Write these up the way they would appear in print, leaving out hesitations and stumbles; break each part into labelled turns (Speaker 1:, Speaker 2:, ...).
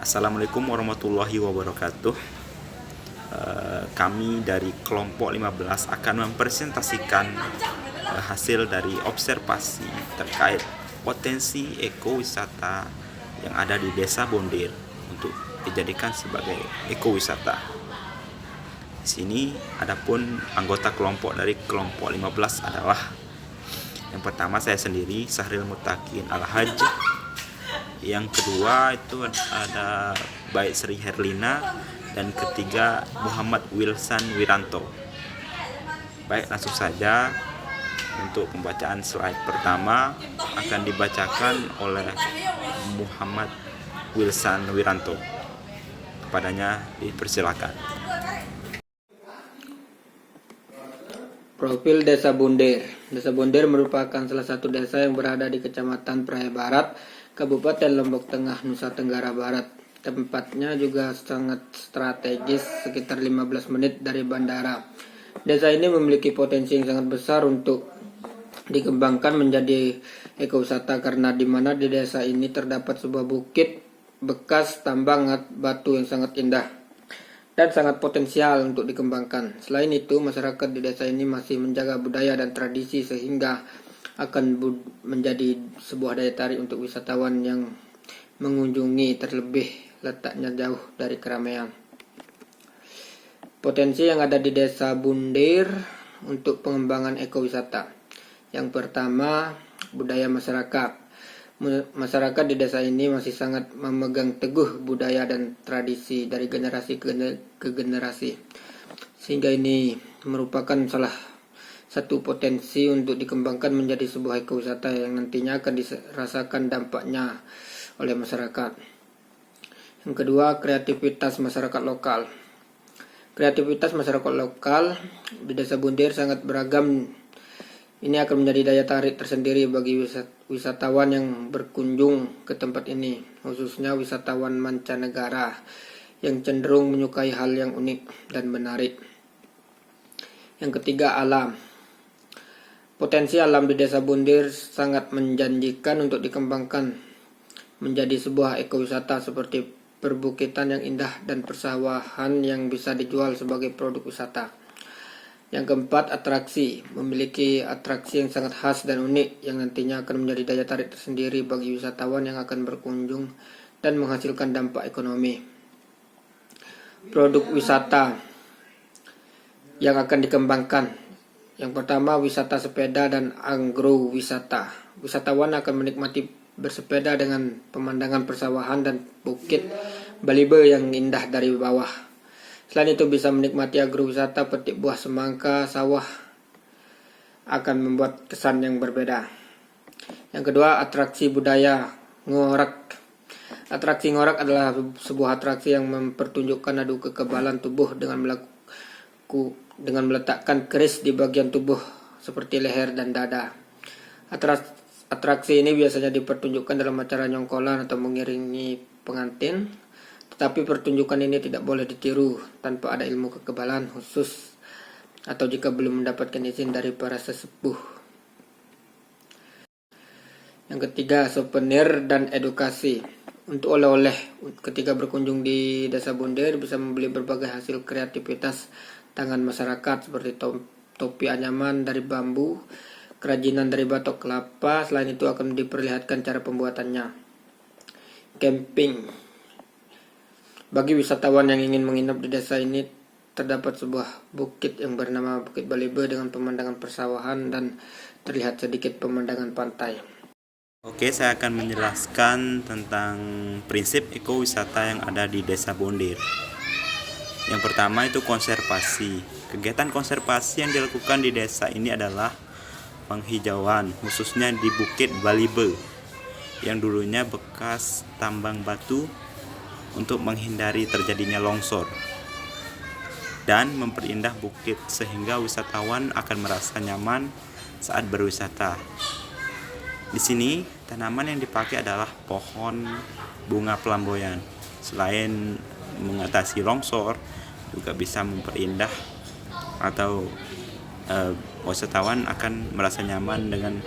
Speaker 1: Assalamualaikum warahmatullahi wabarakatuh. Kami dari kelompok 15 akan mempresentasikan hasil dari observasi terkait potensi ekowisata yang ada di Desa Bondir untuk dijadikan sebagai ekowisata. Di sini adapun anggota kelompok dari kelompok 15 adalah yang pertama saya sendiri, Sahril Mutakin Al-Hajj. Yang kedua itu ada Baik Sri Herlina, dan ketiga Muhammad Wilson Wiranto. Baik, langsung saja untuk pembacaan slide pertama akan dibacakan oleh Muhammad Wilson Wiranto. Kepadanya dipersilakan.
Speaker 2: Profil Desa Bondir. Desa Bondir merupakan salah satu desa yang berada di Kecamatan Praia Barat, Kabupaten Lombok Tengah, Nusa Tenggara Barat. Tempatnya juga sangat strategis, sekitar 15 menit dari bandara. Desa ini memiliki potensi yang sangat besar untuk dikembangkan menjadi ekowisata karena di mana di desa ini terdapat sebuah bukit bekas tambang batu yang sangat indah dan sangat potensial untuk dikembangkan. Selain itu, masyarakat di desa ini masih menjaga budaya dan tradisi sehingga akan menjadi sebuah daya tarik untuk wisatawan yang mengunjungi, terlebih letaknya jauh dari keramaian. Potensi yang ada di Desa Bondir untuk pengembangan ekowisata. Yang pertama, budaya masyarakat. Masyarakat di desa ini masih sangat memegang teguh budaya dan tradisi dari generasi ke generasi, sehingga ini merupakan salah satu potensi untuk dikembangkan menjadi sebuah ekowisata yang nantinya akan dirasakan dampaknya oleh masyarakat. Yang kedua, kreativitas masyarakat lokal. Kreativitas masyarakat lokal di Desa Bondir sangat beragam. Ini akan menjadi daya tarik tersendiri bagi wisatawan yang berkunjung ke tempat ini, khususnya wisatawan mancanegara yang cenderung menyukai hal yang unik dan menarik. Yang ketiga, alam. Potensi alam di Desa Bondir sangat menjanjikan untuk dikembangkan menjadi sebuah ekowisata seperti perbukitan yang indah dan persawahan yang bisa dijual sebagai produk wisata. Yang keempat, atraksi. Memiliki atraksi yang sangat khas dan unik yang nantinya akan menjadi daya tarik tersendiri bagi wisatawan yang akan berkunjung dan menghasilkan dampak ekonomi. Produk wisata yang akan dikembangkan. Yang pertama, wisata sepeda dan agrowisata. Wisatawan akan menikmati bersepeda dengan pemandangan persawahan dan bukit Balibe yang indah dari bawah. Selain itu bisa menikmati agrowisata, petik buah semangka, sawah akan membuat kesan yang berbeda. Yang kedua, atraksi budaya ngorak. Atraksi ngorak adalah sebuah atraksi yang mempertunjukkan adu kekebalan tubuh dengan meletakkan keris di bagian tubuh seperti leher dan dada. Atraksi ini biasanya dipertunjukkan dalam acara nyongkolan atau mengiringi pengantin, tetapi pertunjukan ini tidak boleh ditiru tanpa ada ilmu kekebalan khusus atau jika belum mendapatkan izin dari para sesepuh. Yang ketiga, souvenir dan edukasi. Untuk oleh-oleh, ketika berkunjung di Desa Bondir bisa membeli berbagai hasil kreativitas tangan masyarakat seperti topi anyaman dari bambu, kerajinan dari batok kelapa. Selain itu akan diperlihatkan cara pembuatannya. Camping. Bagi wisatawan yang ingin menginap di desa ini, terdapat sebuah bukit yang bernama Bukit Balibe dengan pemandangan persawahan dan terlihat sedikit pemandangan pantai.
Speaker 1: Oke, saya akan menjelaskan tentang prinsip ekowisata yang ada di Desa Bondir. Yang pertama itu konservasi. Kegiatan konservasi yang dilakukan di desa ini adalah penghijauan, khususnya di Bukit Balibe yang dulunya bekas tambang batu untuk menghindari terjadinya longsor dan memperindah bukit sehingga wisatawan akan merasa nyaman saat berwisata. Di sini tanaman yang dipakai adalah pohon bunga pelamboyan. Selain mengatasi longsor, juga bisa memperindah atau wisatawan akan merasa nyaman dengan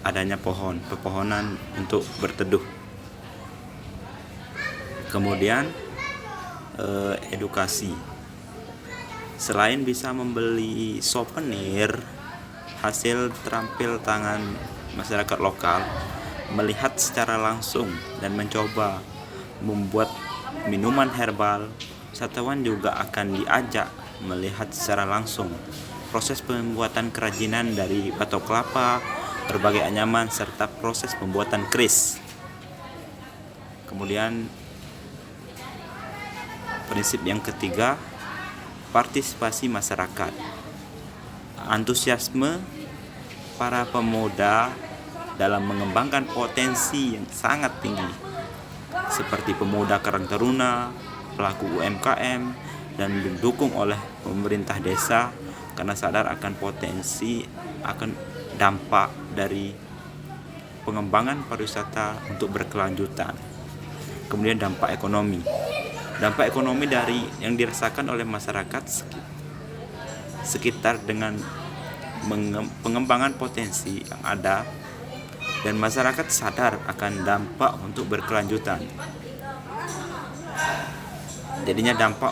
Speaker 1: adanya pepohonan untuk berteduh. Kemudian edukasi. Selain bisa membeli souvenir hasil terampil tangan masyarakat lokal, melihat secara langsung dan mencoba membuat minuman herbal, wisatawan juga akan diajak melihat secara langsung proses pembuatan kerajinan dari batok kelapa, berbagai anyaman, serta proses pembuatan keris. Kemudian prinsip yang ketiga, partisipasi masyarakat. Antusiasme para pemuda dalam mengembangkan potensi yang sangat tinggi, seperti pemuda Karang Taruna, pelaku UMKM, dan didukung oleh pemerintah desa karena sadar akan potensi, akan dampak dari pengembangan pariwisata untuk berkelanjutan. Kemudian dampak ekonomi. Dampak ekonomi dari yang dirasakan oleh masyarakat sekitar dengan pengembangan potensi yang ada, dan masyarakat sadar akan dampak untuk berkelanjutan. Jadinya dampak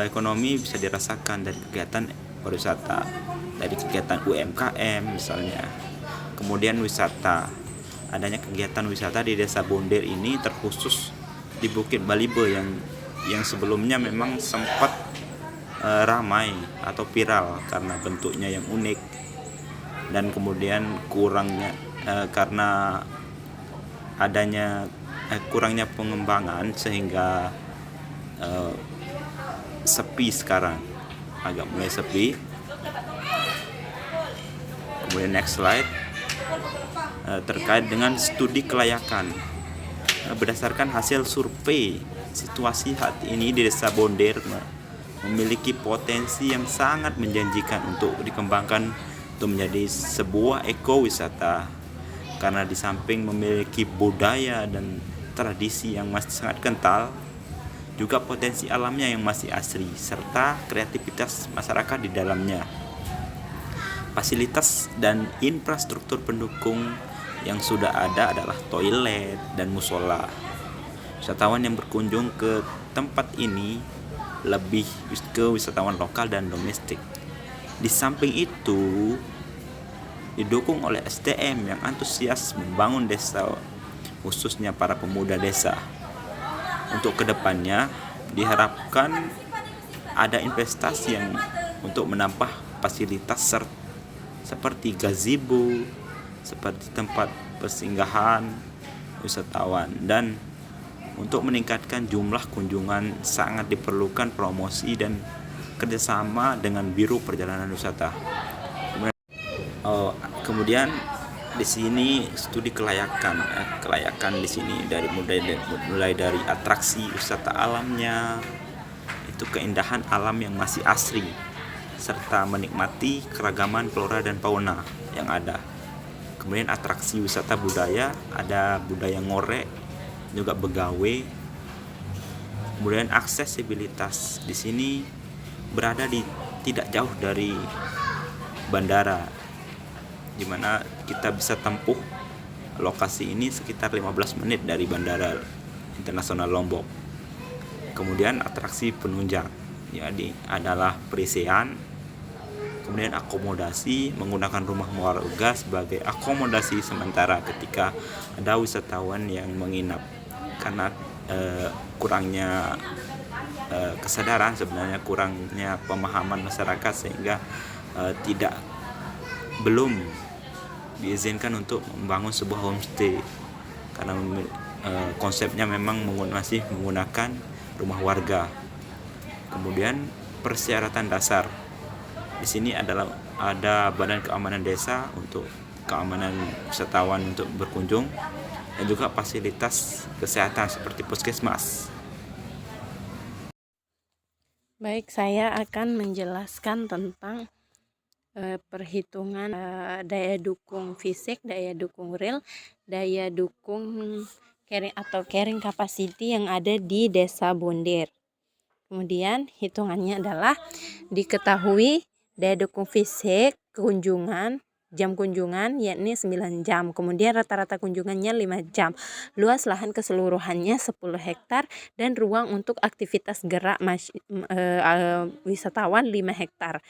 Speaker 1: ekonomi bisa dirasakan dari kegiatan pariwisata, dari kegiatan UMKM misalnya. Kemudian wisata, adanya kegiatan wisata di Desa Bondir ini terkhusus di Bukit Balibe yang sebelumnya memang sempat ramai atau viral karena bentuknya yang unik, dan kemudian karena adanya kurangnya pengembangan sehingga sepi sekarang, agak mulai sepi. Kemudian next slide, terkait dengan studi kelayakan. Berdasarkan hasil survei, situasi saat ini di Desa Bondir memiliki potensi yang sangat menjanjikan untuk dikembangkan untuk menjadi sebuah ekowisata, karena di samping memiliki budaya dan tradisi yang masih sangat kental, juga potensi alamnya yang masih asri, serta kreativitas masyarakat di dalamnya. Fasilitas dan infrastruktur pendukung yang sudah ada adalah toilet dan musola. Wisatawan yang berkunjung ke tempat ini lebih ke wisatawan lokal dan domestik. Di samping itu, didukung oleh SDM yang antusias membangun desa, khususnya para pemuda desa. Untuk kedepannya diharapkan ada investasi yang untuk menambah fasilitas seperti gazebo, seperti tempat persinggahan wisatawan, dan untuk meningkatkan jumlah kunjungan sangat diperlukan promosi dan kerjasama dengan Biro Perjalanan Wisata. Kemudian di sini studi kelayakan di sini mulai dari atraksi wisata alamnya, itu keindahan alam yang masih asri, serta menikmati keragaman flora dan fauna yang ada. Kemudian atraksi wisata budaya, ada budaya ngorek, juga begawe. Kemudian aksesibilitas, di sini berada tidak jauh dari bandara, di mana kita bisa tempuh lokasi ini sekitar 15 menit dari Bandara Internasional Lombok. Kemudian atraksi penunjang, jadi adalah perisean, kemudian akomodasi menggunakan rumah warga sebagai akomodasi sementara ketika ada wisatawan yang menginap, karena kurangnya kesadaran, sebenarnya kurangnya pemahaman masyarakat, sehingga belum diizinkan untuk membangun sebuah homestay, karena konsepnya memang masih menggunakan rumah warga. Kemudian persyaratan dasar, di sini ada Badan Keamanan Desa untuk keamanan wisatawan untuk berkunjung, dan juga fasilitas kesehatan seperti puskesmas.
Speaker 3: Baik, saya akan menjelaskan tentang perhitungan daya dukung fisik, daya dukung real, daya dukung carrying capacity yang ada di Desa Bondir. Kemudian hitungannya adalah diketahui daya dukung fisik kunjungan jam kunjungan yakni 9 jam. Kemudian rata-rata kunjungannya 5 jam. Luas lahan keseluruhannya 10 hektar dan ruang untuk aktivitas gerak wisatawan 5 hektar.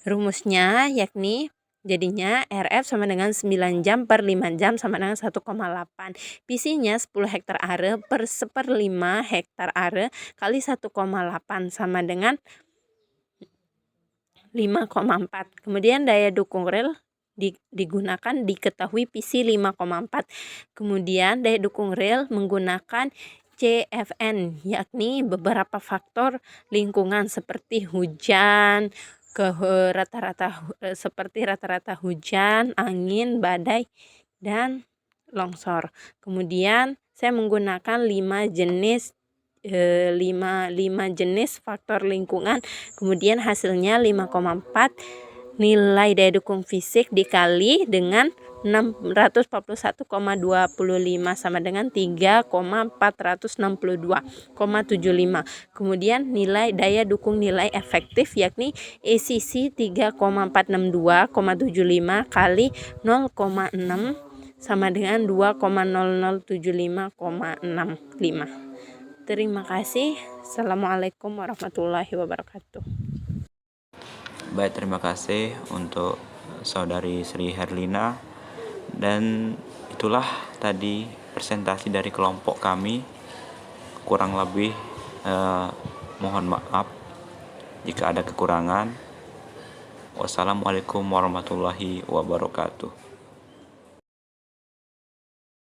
Speaker 3: Rumusnya yakni jadinya RF sama dengan 9 jam per 5 jam sama dengan 1,8. PC-nya 10 hektar are per 1/5 hektar are kali 1,8 sama dengan 5,4. Kemudian daya dukung rel digunakan diketahui PC 5,4. Kemudian daya dukung rel menggunakan CFN, yakni beberapa faktor lingkungan seperti hujan, rata-rata hujan, angin, badai, dan longsor. Kemudian saya menggunakan 5 jenis faktor lingkungan, kemudian hasilnya 5,4. Nilai daya dukung fisik dikali dengan 641,25 sama dengan 3,462,75. Kemudian nilai daya dukung nilai efektif yakni ECC 3,462,75 kali 0,6 sama dengan 2,0075,65. Terima kasih. Assalamualaikum warahmatullahi wabarakatuh.
Speaker 1: Baik, terima kasih untuk saudari Sri Herlina. Dan itulah tadi presentasi dari kelompok kami. Kurang lebih mohon maaf jika ada kekurangan. Wassalamualaikum warahmatullahi wabarakatuh.